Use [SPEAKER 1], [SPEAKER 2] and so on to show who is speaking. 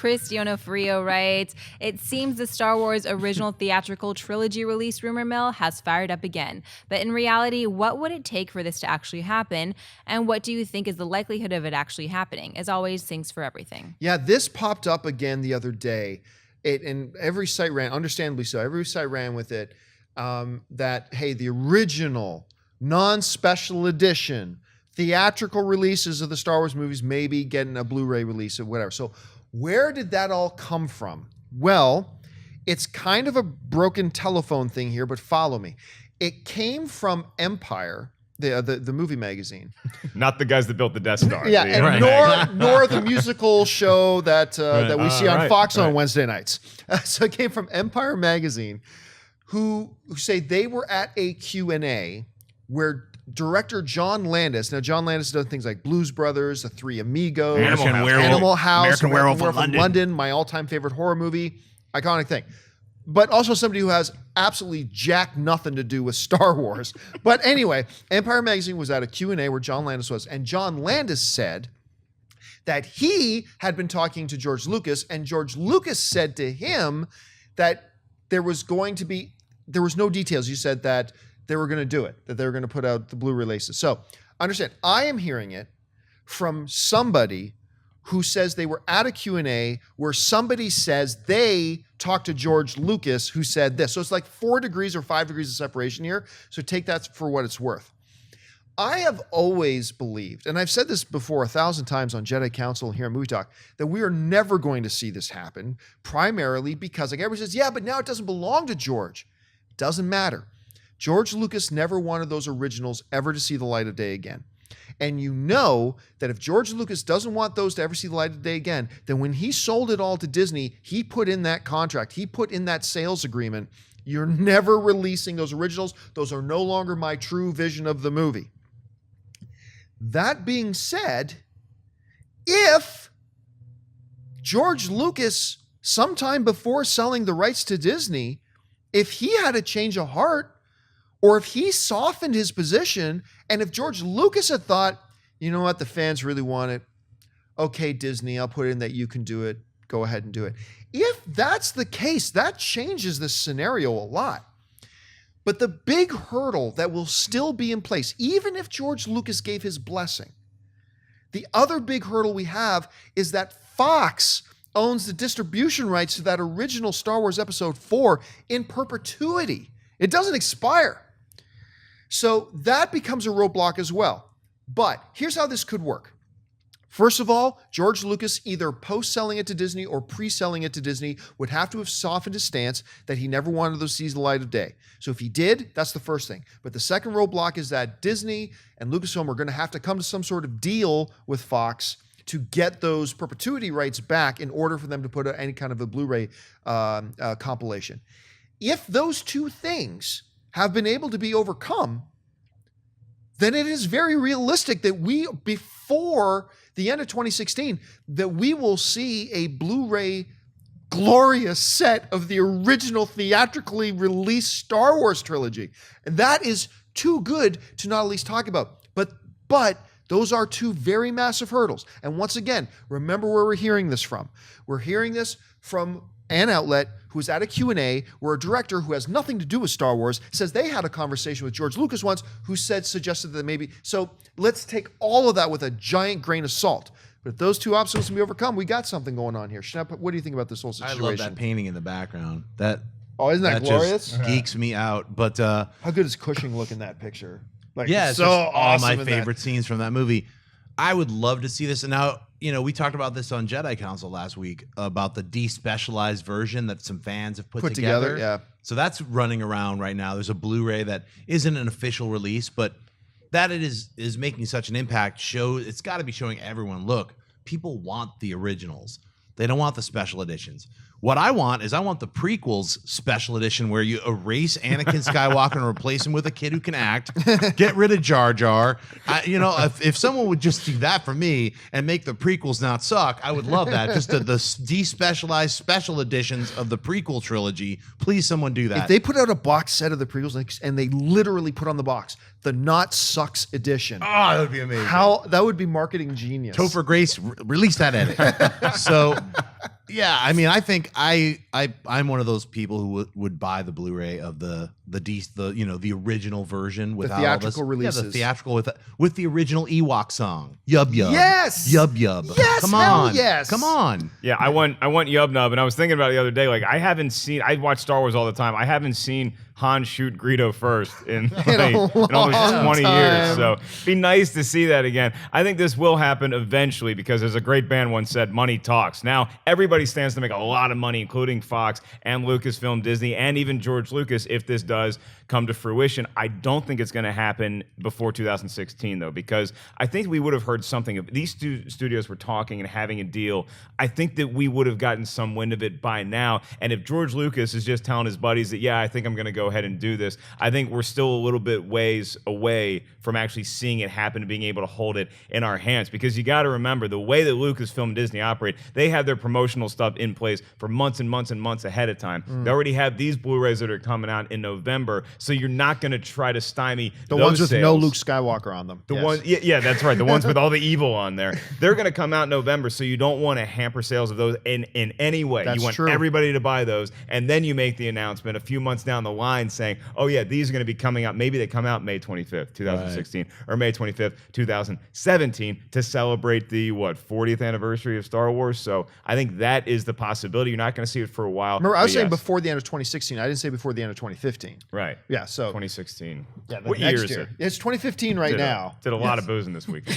[SPEAKER 1] Cristiano Frio writes, it seems the Star Wars original theatrical trilogy release rumor mill has fired up again. But in reality, what would it take for this to actually happen? And what do you think is the likelihood of it actually happening? As always, thanks for everything.
[SPEAKER 2] Yeah, this popped up again the other day. And every site ran, understandably so, every site ran with it, that, hey, the original non-special edition theatrical releases of the Star Wars movies may be getting a Blu-ray release or whatever. So where did that all come from? Well, it's kind of a broken telephone thing here, but follow me. It came from Empire, the movie magazine.
[SPEAKER 3] Not the guys that built the Death Star.
[SPEAKER 2] Yeah, and nor the musical show that we see on Fox on Wednesday nights. So it came from Empire magazine, who say they were at a Q&A where director John Landis, now John Landis does things like Blues Brothers, The Three Amigos, Animal House,
[SPEAKER 4] American Werewolf in
[SPEAKER 2] London, my all-time favorite horror movie, iconic thing. But also somebody who has absolutely jack nothing to do with Star Wars. But anyway, Empire Magazine was at a Q&A where John Landis was, and John Landis said that he had been talking to George Lucas, and George Lucas said to him that there was no details. You said that they were going to do it, that they were going to put out the Blu releases. So understand, I am hearing it from somebody who says they were at a Q&A where somebody says they talked to George Lucas who said this. So it's like 4 degrees or 5 degrees of separation here. So take that for what it's worth. I have always believed, and I've said this before 1,000 times on Jedi Council and here on Movie Talk, that we are never going to see this happen, primarily because, like everybody says, yeah, but now it doesn't belong to George. It doesn't matter. George Lucas never wanted those originals ever to see the light of day again. And you know that if George Lucas doesn't want those to ever see the light of day again, then when he sold it all to Disney, he put in that contract, he put in that sales agreement, you're never releasing those originals. Those are no longer my true vision of the movie. That being said, if George Lucas, sometime before selling the rights to Disney, if he had a change of heart, or if he softened his position, and if George Lucas had thought, you know what, the fans really want it. Okay, Disney, I'll put in that you can do it. Go ahead and do it. If that's the case, that changes this scenario a lot. But the big hurdle that will still be in place, even if George Lucas gave his blessing, the other big hurdle we have is that Fox owns the distribution rights to that original Star Wars Episode 4 in perpetuity. It doesn't expire. So that becomes a roadblock as well. But here's how this could work. First of all, George Lucas, either post-selling it to Disney or pre-selling it to Disney, would have to have softened his stance that he never wanted those to see the light of day. So if he did, that's the first thing. But the second roadblock is that Disney and Lucasfilm are going to have to come to some sort of deal with Fox to get those perpetuity rights back in order for them to put out any kind of a Blu-ray compilation. If those two things have been able to be overcome, then it is very realistic that before the end of 2016, that we will see a Blu-ray glorious set of the original theatrically released Star Wars trilogy. And that is too good to not at least talk about. But those are two very massive hurdles. And once again, remember where we're hearing this from. We're hearing this from an outlet who was at a Q&A where a director who has nothing to do with Star Wars says they had a conversation with George Lucas once who suggested that maybe. So let's take all of that with a giant grain of salt. But if those two obstacles can be overcome, we got something going on here. Schnepp, what do you think about this whole situation?
[SPEAKER 4] I love that painting in the background.
[SPEAKER 2] Isn't that glorious?
[SPEAKER 4] Just geeks me out. But
[SPEAKER 2] how good does Cushing look in that picture? Like,
[SPEAKER 4] yeah, it's
[SPEAKER 2] so
[SPEAKER 4] just
[SPEAKER 2] awesome.
[SPEAKER 4] All my favorite scenes from that movie. I would love to see this. And now, we talked about this on Jedi Council last week about the despecialized version that some fans have put together.
[SPEAKER 2] Yeah.
[SPEAKER 4] So that's running around right now. There's a Blu-ray that isn't an official release, but that it is making such an impact. It's got to be showing everyone, look, people want the originals. They don't want the special editions. What I want the prequels special edition where you erase Anakin Skywalker and replace him with a kid who can act. Get rid of Jar Jar. If someone would just do that for me and make the prequels not suck, I would love that. Just the despecialized special editions of the prequel trilogy. Please, someone do that.
[SPEAKER 2] If they put out a box set of the prequels and they literally put on the box the Not Sucks edition.
[SPEAKER 4] Oh, that would be amazing.
[SPEAKER 2] That would be marketing genius.
[SPEAKER 4] Topher Grace, release that edit. So, Yeah, I mean, I think I'm one of those people who would buy the Blu-ray of the original version without
[SPEAKER 2] theatrical
[SPEAKER 4] all this.
[SPEAKER 2] releases.
[SPEAKER 4] Yeah, the theatrical with the original Ewok song. Yub yub.
[SPEAKER 2] Yes!
[SPEAKER 4] Yub yub.
[SPEAKER 2] Yes,
[SPEAKER 4] Come
[SPEAKER 2] hell
[SPEAKER 4] on.
[SPEAKER 2] yes.
[SPEAKER 4] Come on.
[SPEAKER 3] Yeah, I want Yub Nub, and I was thinking about it the other day. Like, I watch Star Wars all the time. I haven't seen Han shoot Greedo first in,
[SPEAKER 2] a
[SPEAKER 3] almost 20
[SPEAKER 2] long
[SPEAKER 3] years.
[SPEAKER 2] time.
[SPEAKER 3] So it'd be nice to see that again. I think this will happen eventually because, as a great band once said, money talks. Now everybody stands to make a lot of money, including Fox and Lucasfilm, Disney, and even George Lucas, if this does come to fruition. I don't think it's going to happen before 2016, though, because I think we would have heard something of these studios were talking and having a deal. I think that we would have gotten some wind of it by now. And if George Lucas is just telling his buddies that, yeah, I think I'm going to go ahead and do this, I think we're still a little bit ways away from actually seeing it happen and being able to hold it in our hands. Because you got to remember, the way that Lucasfilm and Disney operate, they have their promotional stuff in place for months and months and months ahead of time. They already have these Blu-rays that are coming out in November, so you're not going to try to stymie
[SPEAKER 2] The
[SPEAKER 3] those
[SPEAKER 2] ones with no
[SPEAKER 3] sales.
[SPEAKER 2] Luke Skywalker on them.
[SPEAKER 3] The
[SPEAKER 2] Yes.
[SPEAKER 3] one, yeah, that's right. The ones with all the evil on there. They're going to come out in November, so you don't want to hamper sales of those in any way.
[SPEAKER 2] That's
[SPEAKER 3] you want
[SPEAKER 2] true.
[SPEAKER 3] everybody to buy those, and then you make the announcement a few months down the line saying, oh, yeah, these are going to be coming out. Maybe they come out May 25th, 2016, or May 25th, 2017, to celebrate the, 40th anniversary of Star Wars. So I think that is the possibility. You're not going to see it for a while.
[SPEAKER 2] Remember, I was
[SPEAKER 3] but
[SPEAKER 2] saying
[SPEAKER 3] yes.
[SPEAKER 2] before the end of 2016. I didn't say before the end of 2015.
[SPEAKER 3] Right.
[SPEAKER 2] Yeah, so
[SPEAKER 3] 2016.
[SPEAKER 2] yeah, the
[SPEAKER 3] What
[SPEAKER 2] next
[SPEAKER 3] year is
[SPEAKER 2] year.
[SPEAKER 3] it?
[SPEAKER 2] It's 2015 right now.
[SPEAKER 3] Did a lot of boozing this weekend.